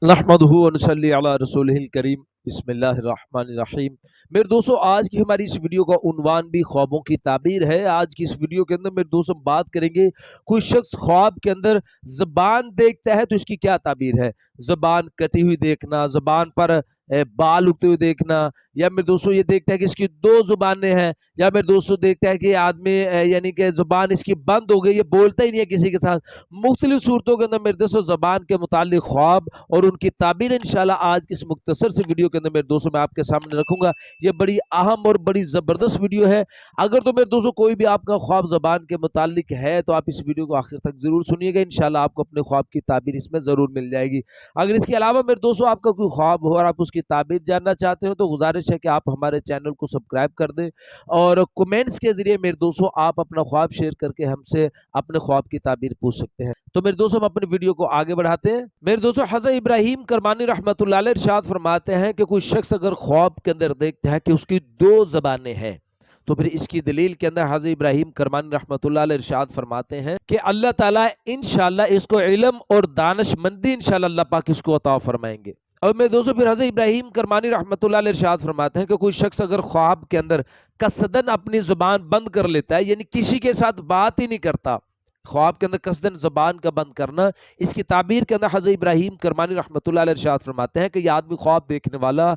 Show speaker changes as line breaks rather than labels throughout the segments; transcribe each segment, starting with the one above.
نحمدہ و نصلی علی رسولہ الکریم بسم اللہ الرحمن الرحیم۔ میرے دوستوں، آج کی ہماری اس ویڈیو کا عنوان بھی خوابوں کی تعبیر ہے۔ آج کی اس ویڈیو کے اندر میرے دوستوں بات کریں گے، کوئی شخص خواب کے اندر زبان دیکھتا ہے تو اس کی کیا تعبیر ہے۔ زبان کٹی ہوئی دیکھنا، زبان پر بال اگتے ہوئے دیکھنا، یا میرے دوستوں یہ دیکھتا ہے کہ اس کی دو زبانیں ہیں، یا میرے دوستوں دیکھتا ہے کہ آدمی یعنی کہ زبان اس کی بند ہو گئی، یہ بولتا ہی نہیں ہے کسی کے ساتھ۔ مختلف صورتوں کے اندر میرے دوستوں زبان کے متعلق خواب اور ان کی تعبیر انشاءاللہ آج کی اس مختصر سی ویڈیو کے اندر میرے دوستوں میں آپ کے سامنے رکھوں گا۔ یہ بڑی اہم اور بڑی زبردست ویڈیو ہے۔ اگر تو میرے دوستوں کوئی بھی آپ کا خواب زبان کے متعلق ہے تو آپ اس ویڈیو کو آخر تک ضرور سنیے گا، انشاءاللہ آپ کو اپنے خواب کی تعبیر اس میں ضرور مل جائے گی۔ اگر اس کے علاوہ میرے دوستوں آپ کا کوئی خواب ہو اور آپ اس کی تعبیر جاننا چاہتے ہو تو گزارش ہے کہ آپ ہمارے چینل کو سبسکرائب کر دیں، اور کومنٹس کے ذریعے میرے دوستوں آپ اپنا خواب شیئر کر کے ہم سے اپنے خواب کی تعبیر پوچھ سکتے ہیں۔ تو میرے دوستوں ہم اپنی ویڈیو کو آگے بڑھاتے ہیں۔ میرے دوستوں حضرت ابراہیم کرمانی رحمۃ اللہ علیہ ارشاد فرماتے ہیں کہ کوئی شخص اگر خواب کے اندر دیکھتا ہے کہ اس کی دو زبانیں ہیں تو پھر اس کی دلیل کے اندر حضرت ابراہیم کرمانی رحمۃ اللہ علیہ ارشاد فرماتے ہیں کہ اللہ تعالیٰ انشاءاللہ اس کو علم اور دانش مندی انشاءاللہ اللہ پاک اس کو عطا فرمائیں گے۔ اور میرے دوستوں پھر حضرت ابراہیم کرمانی رحمۃ اللہ علیہ ارشاد فرماتے ہیں کہ کوئی شخص اگر خواب کے اندر قصدن اپنی زبان بند کر لیتا ہے، یعنی کسی کے ساتھ بات ہی نہیں کرتا، خواب کے اندر قصدن زبان کا بند کرنا، اس کی تعبیر کے اندر حضرت ابراہیم کرمانی رحمۃ اللہ علیہ ارشاد فرماتے ہیں کہ یہ آدمی خواب دیکھنے والا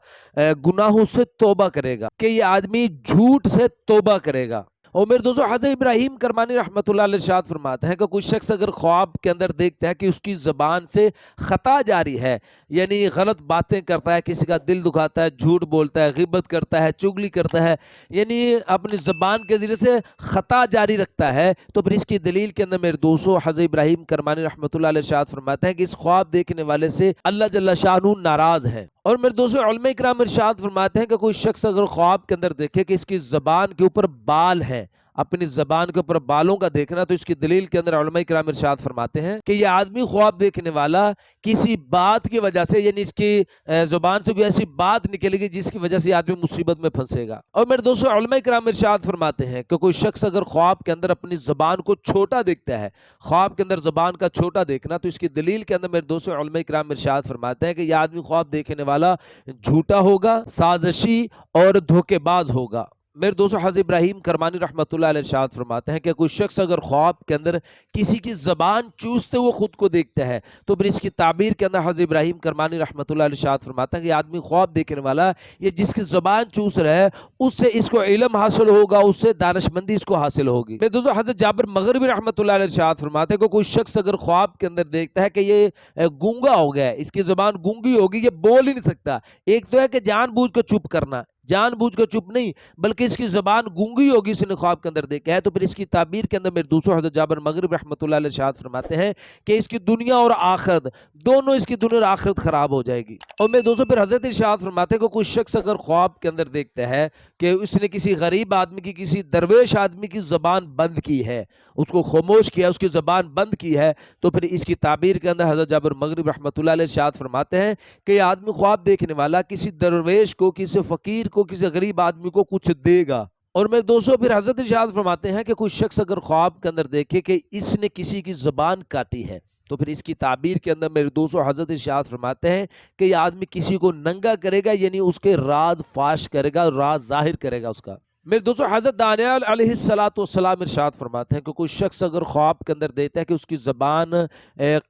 گناہوں سے توبہ کرے گا، کہ یہ آدمی جھوٹ سے توبہ کرے گا۔ اور میرے دوستوں حضرت ابراہیم کرمانی رحمۃ اللہ علیہ ارشاد فرماتے ہیں کہ کوئی شخص اگر خواب کے اندر دیکھتا ہے کہ اس کی زبان سے خطا جاری ہے، یعنی غلط باتیں کرتا ہے، کسی کا دل دکھاتا ہے، جھوٹ بولتا ہے، غیبت کرتا ہے، چغلی کرتا ہے، یعنی اپنی زبان کے ذریعے سے خطا جاری رکھتا ہے، تو پھر اس کی دلیل کے اندر میرے دوستوں حضرت ابراہیم کرمانی رحمۃ اللہ علیہ ارشاد فرماتے ہیں کہ اس خواب دیکھنے والے سے اللہ جل شانہ ناراض ہے۔ اور میرے دوستوں علماء کرام ارشاد فرماتے ہیں کہ کوئی شخص اگر خواب کے اندر دیکھے کہ اس کی زبان کے اوپر بال ہیں، اپنی زبان کے اوپر بالوں کا دیکھنا، تو اس کی دلیل کے اندر علماء کرام ارشاد فرماتے ہیں کہ یہ آدمی خواب دیکھنے والا کسی بات کی وجہ سے، یعنی اس کی زبان سے کوئی ایسی بات نکلے گی جس کی وجہ سے یہ آدمی مصیبت میں پھنسے گا۔ اور میرے دوستوں علماء کرام ارشاد فرماتے ہیں کہ کوئی شخص اگر خواب کے اندر اپنی زبان کو چھوٹا دیکھتا ہے، خواب کے اندر زبان کا چھوٹا دیکھنا، تو اس کی دلیل کے اندر میرے دوستوں علماء کرام ارشاد فرماتے ہیں کہ یہ آدمی خواب دیکھنے والا جھوٹا ہوگا، سازشی اور دھوکے باز ہوگا۔ میرے دوستوں حضرت ابراہیم کرمانی رحمۃ اللہ علیہ ارشاد فرماتے ہیں کہ کوئی شخص اگر خواب کے اندر کسی کی زبان چوستے ہوئے خود کو دیکھتا ہے تو پھر اس کی تعبیر کے اندر حضرت ابراہیم کرمانی رحمۃ اللہ علیہ ارشاد فرماتا ہے کہ یہ آدمی خواب دیکھنے والا، یہ جس کی زبان چوس رہا ہے اس سے اس کو علم حاصل ہوگا، اس سے دانش مندی اس کو حاصل ہوگی۔ میرے دوستوں حضرت جابر مغربی رحمۃ اللہ علیہ ارشاد فرماتے ہیں کہ کوئی شخص اگر خواب کے اندر دیکھتا ہے کہ یہ گونگا ہو گیا ہے، اس کی زبان گونگی ہوگی، یہ بول ہی نہیں سکتا۔ ایک تو ہے کہ جان بوجھ کر چپ کرنا، جان بوجھ کر چپ نہیں، بلکہ اس کی زبان گونگی ہوگی، اس نے خواب کے اندر دیکھا ہے، تو پھر اس کی تعبیر کے اندر میرے دوستوں حضرت جابر مغرب رحمۃ اللہ علیہ ارشاد فرماتے ہیں کہ اس کی دنیا اور آخرت دونوں، اس کی دنیا اور آخرت خراب ہو جائے گی۔ اور میرے دوستوں پھر حضرت ارشاد فرماتے ہیں کہ کوئی شخص اگر خواب کے اندر دیکھتا ہے کہ اس نے کسی غریب آدمی کی، کسی درویش آدمی کی زبان بند کی ہے، اس کو خاموش کیا، اس کی زبان بند کی ہے، تو پھر اس کی تعبیر کے اندر حضرت جابر مغرب رحمۃ اللہ علیہ ارشاد فرماتے ہیں کہ یہ آدمی خواب دیکھنے والا کسی درویش کو، کسی فقیر کو، کسی غریب آدمی کو کچھ دے گا۔ اور میرے دوستوں پھر حضرت ارشاد فرماتے ہیں کہ کوئی شخص اگر خواب کے اندر دیکھے کہ اس نے کسی کی زبان کاٹی ہے تو پھر اس کی تعبیر کے اندر میرے دوستوں حضرت ارشاد فرماتے ہیں کہ یہ آدمی کسی کو ننگا کرے گا، یعنی اس کے راز فاش کرے گا، راز ظاہر کرے گا اس کا۔ میرے دوستوں حضرت دانیال علیہ السلام ارشاد فرماتے ہیں کہ کوئی شخص اگر خواب کے اندر دیتا ہے کہ اس کی زبان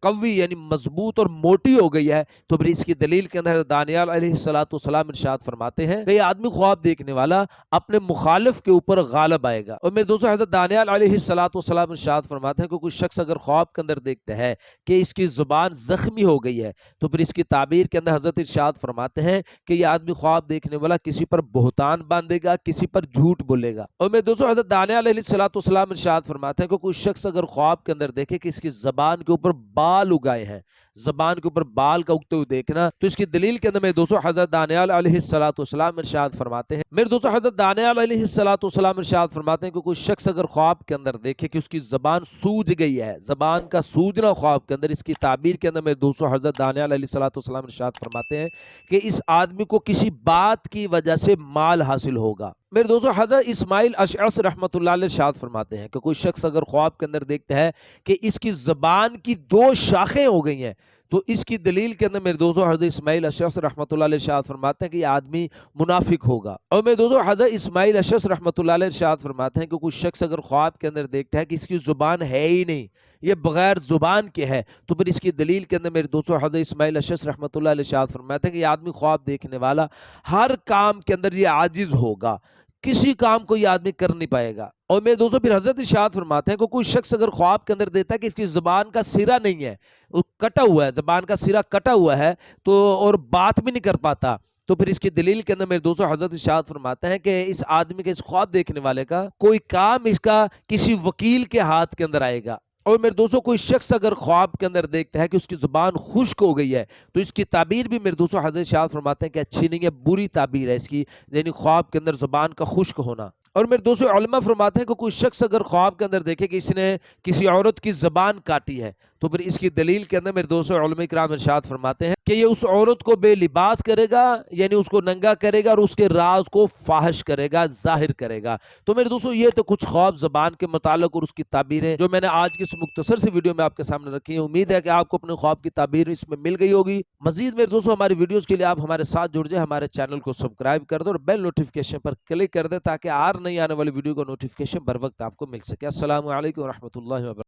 قوی یعنی مضبوط اور موٹی ہو گئی ہے تو پھر اس کی دلیل کے اندر دانیال علیہ السلام ارشاد فرماتے ہیں کہ یہ آدمی خواب دیکھنے والا اپنے مخالف کے اوپر غالب آئے گا۔ اور میرے دوستوں حضرت دانیال علیہ السلام ارشاد فرماتے ہیں کہ کوئی شخص اگر خواب کے اندر دیکھتا ہے کہ اس کی زبان زخمی ہو گئی ہے تو پھر اس کی تعبیر کے اندر حضرت ارشاد فرماتے ہیں کہ یہ آدمی خواب دیکھنے والا کسی پر بہتان باندھے گا، کسی پر جھوٹ بولے گا۔ اور میں دوستوں حضرت دانیال علیہ السلام ارشاد فرماتے ہیں کہ کوئی شخص اگر خواب کے اندر دیکھے کہ اس کی زبان کے اوپر بال اگائے ہیں، زبان کے اوپر بال کا اگتے ہوئے دیکھنا، تو اس کی دلیل کے اندر میرے دوستوں حضرت دانیال علیہ السلام ارشاد فرماتے ہیں، میرے دوستوں حضرت دانیال علیہ السلام ارشاد فرماتے ہیں کہ کوئی شخص اگر خواب کے اندر دیکھے کہ اس کی زبان سوج گئی ہے، زبان کا سوجنا خواب کے اندر، اس کی تعبیر کے اندر میرے دوستوں حضرت دانیال علیہ السلام ارشاد فرماتے ہیں کہ اس آدمی کو کسی بات کی وجہ سے مال حاصل ہوگا۔ میرے دوستوں حضرت اسماعیل اشعث رحمۃ اللہ علیہ ارشاد فرماتے ہیں کہ کوئی شخص اگر خواب کے اندر دیکھتا ہے کہ اس کی زبان کی دو شاخیں ہو گئی ہیں تو اس کی دلیل کے اندر میرے دوستوں حضرت اسماعیل اشعث رحمۃ اللہ علیہ ارشاد فرماتے ہیں کہ یہ آدمی منافق ہوگا. اور میرے دوستوں حضرت اسماعیل اشعث رحمۃ اللہ علیہ ارشاد فرماتے ہیں کہ کوئی شخص اگر خواب کے اندر دیکھتا ہے کہ اس کی زبان ہے ہی نہیں, یہ بغیر زبان کے ہے, تو پھر اس کی دلیل کے اندر میرے دوستوں حضرت اسماعیل اشعث رحمۃ اللہ علیہ ارشاد فرماتے ہیں کہ یہ آدمی خواب دیکھنے والا ہر کام کے اندر یہ عاجز ہوگا, کسی کام کو یہ آدمی کر نہیں پائے گا. اور میرے دوستوں پھر حضرت ارشاد فرماتے ہیں کہ کوئی شخص اگر خواب کے اندر دیتا ہے کہ اس کی زبان کا سرا نہیں ہے, وہ کٹا ہوا ہے, زبان کا سرا کٹا ہوا ہے, تو اور بات بھی نہیں کر پاتا, تو پھر اس کی دلیل کے اندر میرے دوستوں حضرت ارشاد فرماتے ہیں کہ اس آدمی کے, اس خواب دیکھنے والے کا کوئی کام اس کا کسی وکیل کے ہاتھ کے اندر آئے گا. اور میرے دوستوں کوئی شخص اگر خواب کے اندر دیکھتا ہے کہ اس کی زبان خشک ہو گئی ہے, تو اس کی تعبیر بھی میرے دوستوں حضرت ارشاد فرماتے ہیں کہ اچھی نہیں ہے, بری تعبیر ہے اس کی, یعنی خواب کے اندر زبان کا خشک ہونا. اور میرے دوستوں علماء فرماتے ہیں کہ کوئی شخص اگر خواب کے اندر دیکھے کہ اس نے کسی عورت کی زبان کاٹی ہے, تو پھر اس کی دلیل کے اندر میرے دوستوں علماء کرام ارشاد فرماتے ہیں کہ یہ اس عورت کو بے لباس کرے گا, یعنی اس کو ننگا کرے گا اور اس کے راز کو فاحش کرے گا, ظاہر کرے گا. تو میرے دوستوں یہ تو کچھ خواب زبان کے متعلق اور اس کی تعبیریں جو میں نے آج کی اس مختصر سی ویڈیو میں آپ کے سامنے رکھی ہیں. امید ہے کہ آپ کو اپنے خواب کی تعبیر اس میں مل گئی ہوگی. مزید میرے دوستوں ہماری ویڈیوز کے لیے آپ ہمارے ساتھ جڑ جائیں, ہمارے چینل کو سبسکرائب کر دیں اور بیل نوٹیفیکیشن پر کلک کر دیں تاکہ نئی آنے والی ویڈیو کا نوٹیفیکیشن بر وقت آپ کو مل سکے. السلام علیکم ورحمۃ اللہ وبرکاتہ.